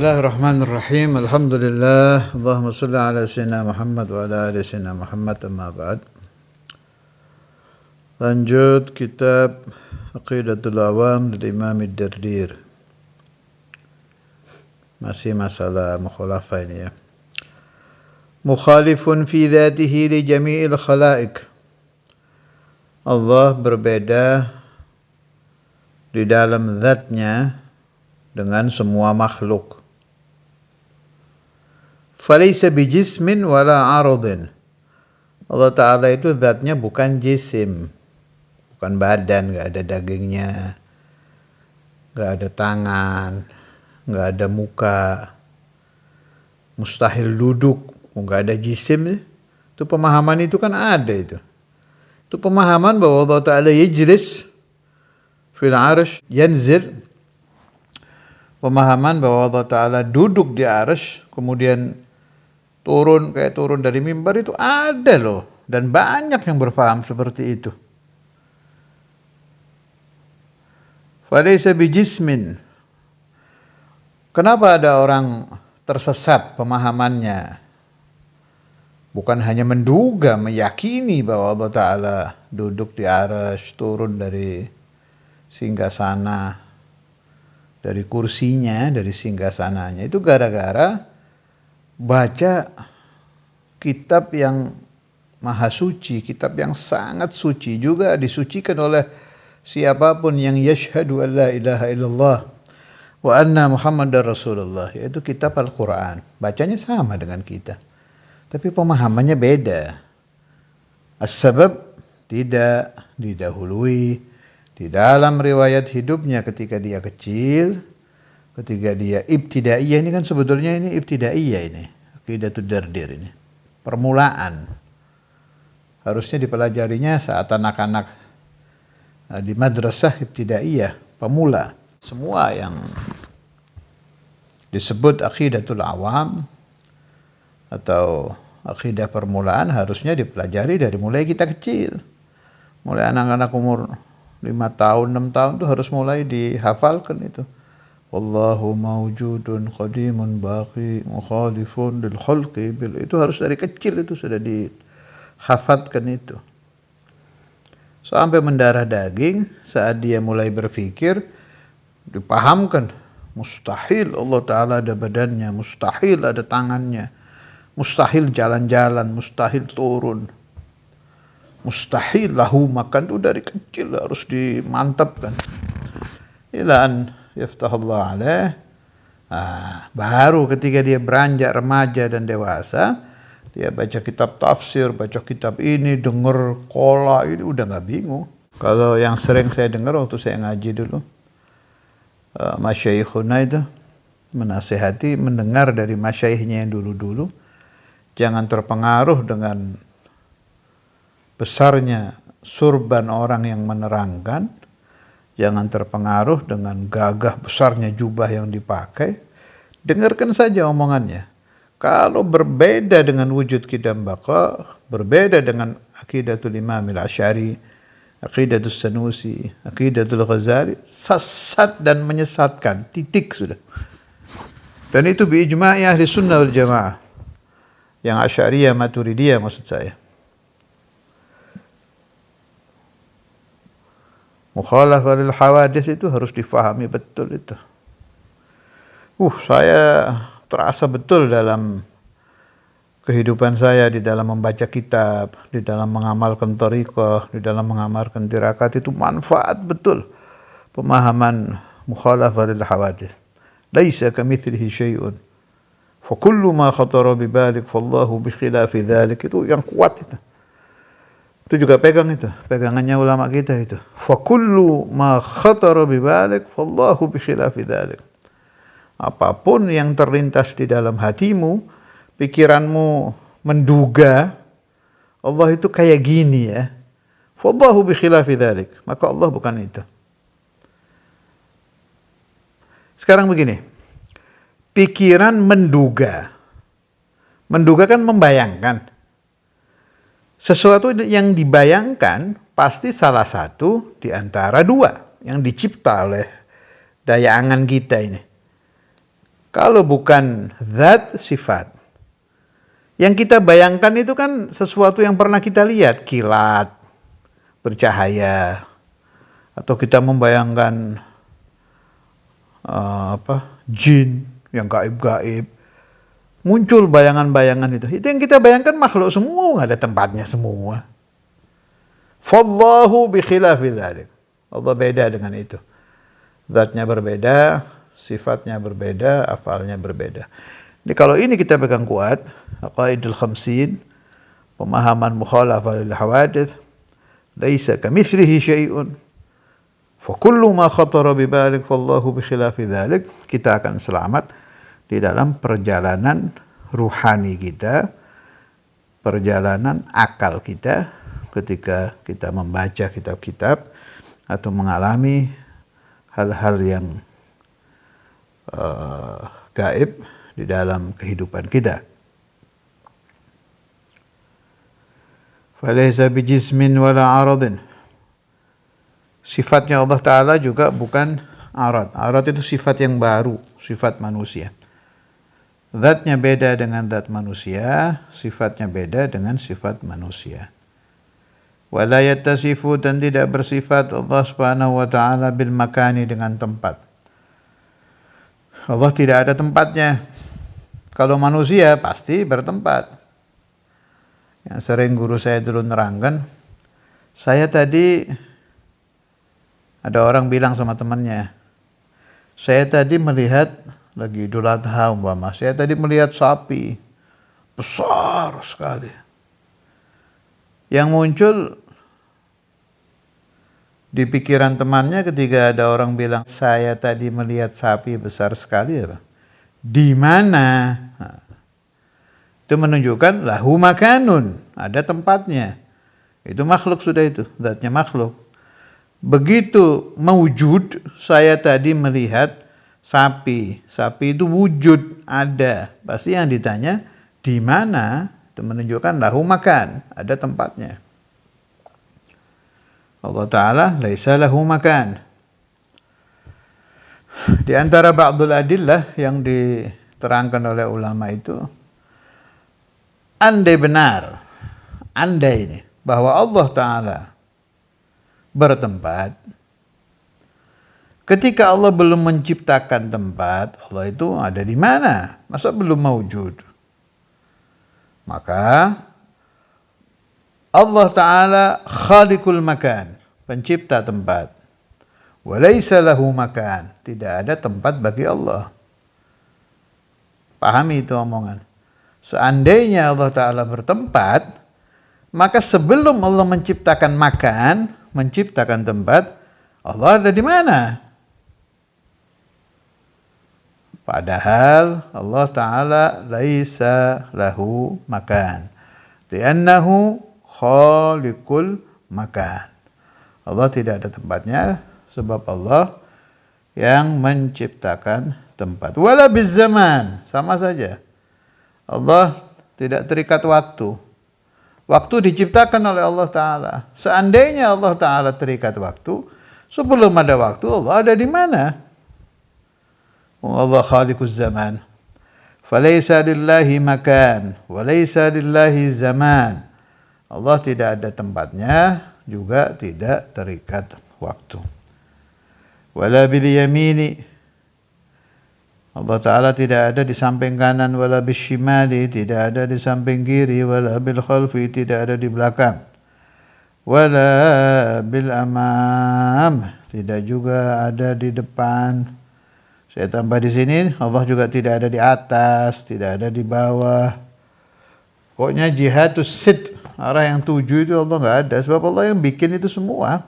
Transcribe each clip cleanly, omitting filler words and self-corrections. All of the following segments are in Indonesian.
Bismillahirrahmanirrahim. Alhamdulillah. Allahumma salli ala sayyidina Muhammad wa ala ali sayyidina Muhammad, amma ba'd. Lanjut kitab Aqidatul Awam dari Imam Ad-Dardir. Masih masalah mukhalafah ini ya. Mukhalifun fi dhatihi li jami'il khalaik. Allah berbeda di dalam zatnya dengan semua makhluk. Falaysa bijismin wala aradin. Allah Ta'ala itu zatnya bukan jisim, bukan badan, gak ada dagingnya, gak ada tangan, gak ada muka, mustahil duduk, gak ada jisim. Itu pemahaman itu kan ada itu. Itu pemahaman bahwa Allah Ta'ala yajlis fil arsh yanzil. Pemahaman bahwa Allah Ta'ala duduk di arsy, kemudian turun dari mimbar, itu ada loh. Dan banyak yang berfaham seperti itu. Falaysa bijismin. Kenapa ada orang tersesat pemahamannya? Bukan hanya menduga, meyakini bahwa Allah Ta'ala duduk di arsy, turun dari singgasana, dari kursinya, dari singgasananya. Itu gara-gara baca kitab yang maha suci, kitab yang sangat suci, juga disucikan oleh siapapun yang yashhadu an la ilaha illallah wa anna Muhammadar Rasulullah, yaitu kitab Al-Quran. Bacanya sama dengan kita, tapi pemahamannya beda. As-sabab tidak didahului di dalam riwayat hidupnya ketika dia kecil, ketika dia ibtidaiyah. Ini kan sebetulnya ini ibtidaiyah, ini Aqidatul Dardir, ini permulaan. Harusnya dipelajarinya saat anak-anak di madrasah ibtidaiyah, pemula. Semua yang disebut Aqidatul Awam atau akidah permulaan harusnya dipelajari dari mulai kita kecil. Mulai anak-anak umur 5 tahun, 6 tahun itu harus mulai dihafalkan itu. Wallahu mawjudun qadimun baqi mukhalifun lil khalqi bil. Itu harus dari kecil, itu sudah dihafatkan itu. Sampai mendarah daging, saat dia mulai berpikir, dipahamkan mustahil Allah Ta'ala ada badannya, mustahil ada tangannya, mustahil jalan-jalan, mustahil turun, mustahil lahu makan. Itu dari kecil harus dimantapkan. Ila an yaftahallah alaih. Baru ketika dia beranjak remaja dan dewasa, dia baca kitab tafsir, baca kitab ini, dengar qola ini, udah gak bingung. Kalau yang sering saya dengar waktu saya ngaji dulu, masyaikhuna itu menasihati, mendengar dari masyaikhnya yang dulu-dulu, jangan terpengaruh dengan besarnya surban orang yang menerangkan, jangan terpengaruh dengan gagah besarnya jubah yang dipakai. Dengarkan saja omongannya. Kalau berbeda dengan wujud qidam baqa, berbeda dengan Aqidatul Imam Al-Asy'ari, Aqidatul Sanusi, Aqidatul Ghazali, sesat dan menyesatkan. Titik sudah. Dan itu biijma'i ahli sunnah wal jamaah. Yang Asy'ariyah Maturidiyah maksud saya. Mukhalafah lil hawadits itu harus difahami betul itu. Saya terasa betul dalam kehidupan saya, di dalam membaca kitab, di dalam mengamalkan thariqah, di dalam mengamalkan tirakat, itu manfaat betul pemahaman mukhalafah lil hawadits. Laisa kamitslihi syai'un. Fa kullu ma khatara bi balik fallahu bi khilafi dzalik. Itu yang kuat itu. Itu juga pegangannya ulama kita itu. Fa kullu ma khatara bi balik fallahu bi khilafi dzalik. Apapun yang terlintas di dalam hatimu, pikiranmu menduga Allah itu kayak gini ya, fallahu bi khilafi dzalik, maka Allah bukan itu. Sekarang begini, pikiran menduga kan membayangkan. Sesuatu yang dibayangkan pasti salah satu di antara dua yang dicipta oleh daya angan kita ini. Kalau bukan zat, sifat. Yang kita bayangkan itu kan sesuatu yang pernah kita lihat, kilat, bercahaya, atau kita membayangkan jin yang gaib-gaib, muncul bayangan-bayangan itu. Itu yang kita bayangkan makhluk semua, nggak ada tempatnya semua. Fallahu bi khilafi dzalik. Allah beda dengan itu. Zatnya berbeda, sifatnya berbeda, afalnya berbeda. Jadi kalau ini kita pegang kuat, aqaidul khamsin, pemahaman mukhalafah lil hawadits, laisa kamitslihi syai'un. Fa kullu ma khatara bi balik fallahu bi khilafi dzalik, kita akan selamat di dalam perjalanan ruhani kita, perjalanan akal kita ketika kita membaca kitab-kitab atau mengalami hal-hal yang gaib di dalam kehidupan kita. Falaysa bijismin wala aradin. Sifatnya Allah Ta'ala juga bukan arad. Arad itu sifat yang baru, sifat manusia. Zatnya beda dengan zat manusia, sifatnya beda dengan sifat manusia. Wala yattasifu, dan tidak bersifat Allah Subhanahu wa taala bil makani, dengan tempat. Allah tidak ada tempatnya. Kalau manusia pasti bertempat. Yang sering guru saya dulu nerangkan, saya tadi ada orang bilang sama temannya, saya tadi melihat lagi Idul Adha umpama, saya tadi melihat sapi besar sekali. Yang muncul di pikiran temannya ketika ada orang bilang, saya tadi melihat sapi besar sekali, apa? Di mana? Nah, itu menunjukkan lahu makanun, ada tempatnya. Itu makhluk sudah, itu zatnya makhluk. Begitu mewujud, saya tadi melihat sapi. Sapi itu wujud, ada. Pasti yang ditanya, di mana? Itu menunjukkan lahu makan, ada tempatnya. Allah Ta'ala laisa lahu makan. Di antara ba'dul adillah yang diterangkan oleh ulama itu, andai benar, andai ini, bahwa Allah Ta'ala bertempat, ketika Allah belum menciptakan tempat, Allah itu ada di mana? Masa belum mewujud? Maka Allah Ta'ala khaliqul makan, pencipta tempat. Walaysa lahu makan, tidak ada tempat bagi Allah. Pahami itu omongan. Seandainya Allah Ta'ala bertempat, maka sebelum Allah menciptakan makan, menciptakan tempat, Allah ada di mana? Padahal Allah Ta'ala laisa lahu makan. Li'annahu khaliqul makan. Allah tidak ada tempatnya sebab Allah yang menciptakan tempat. Wala bizzaman, sama saja. Allah tidak terikat waktu. Waktu diciptakan oleh Allah Ta'ala. Seandainya Allah Ta'ala terikat waktu, sebelum ada waktu, Allah ada di mana? Allah khaliquz zaman. Falaysa lillahi makan, walaysa lillahi zaman. Allah tidak ada tempatnya, juga tidak terikat waktu. Wala bil yamini, Allah Ta'ala tidak ada di samping kanan, wala bil shimali, tidak ada di samping kiri, wala bil khalfi, tidak ada di belakang, wala bil amam, tidak juga ada di depan. Saya tambah di sini, Allah juga tidak ada di atas, tidak ada di bawah. Pokoknya jihatus sit, arah yang tuju itu Allah nggak ada, sebab Allah yang bikin itu semua.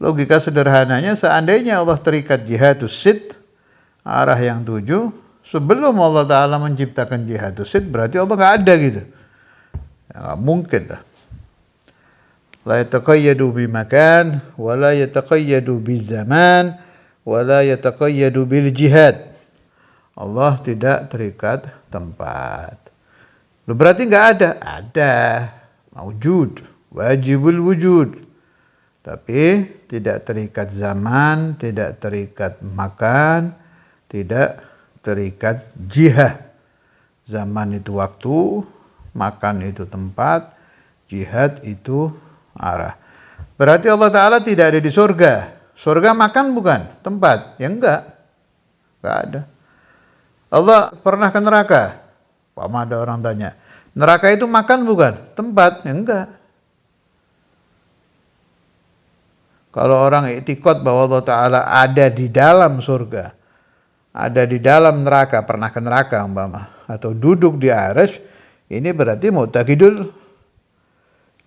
Logika sederhananya, seandainya Allah terikat jihatus sit, arah yang tuju, sebelum Allah Ta'ala menciptakan jihatus sit, berarti Allah nggak ada gitu. Ya, nggak mungkin lah. La yataqayyadu bimakan, wa la yataqayyadu bizaman, wa la yataqayyadu bil jihad. Allah tidak terikat tempat. Loh, berarti nggak ada? Ada. Mawjud. Wajibul wujud. Tapi tidak terikat zaman, tidak terikat makan, tidak terikat jihad. Zaman itu waktu, makan itu tempat, jihad itu arah. Berarti Allah Ta'ala tidak ada di surga. Surga makan bukan? Tempat? Ya enggak ada. Allah pernah ke neraka? Pama ada orang tanya. Neraka itu makan bukan? Tempat? Ya enggak. Kalau orang i'tiqad bahwa Allah Ta'ala ada di dalam surga, ada di dalam neraka, pernah ke neraka umpama, atau duduk di arsy, ini berarti mu'taqidul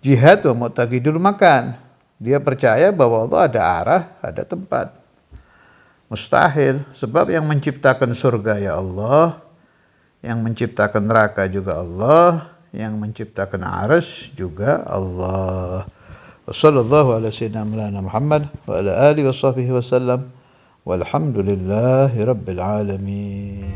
jihad atau mu'taqidul makan. Dia percaya bahwa Allah ada arah, ada tempat. Mustahil, sebab yang menciptakan surga ya Allah, yang menciptakan neraka juga Allah, yang menciptakan arsy juga Allah. Wassallallahu ala sayyidina Muhammad wa ala alihi wa sahbihi wasallam. Walhamdulillahi rabbil alamin.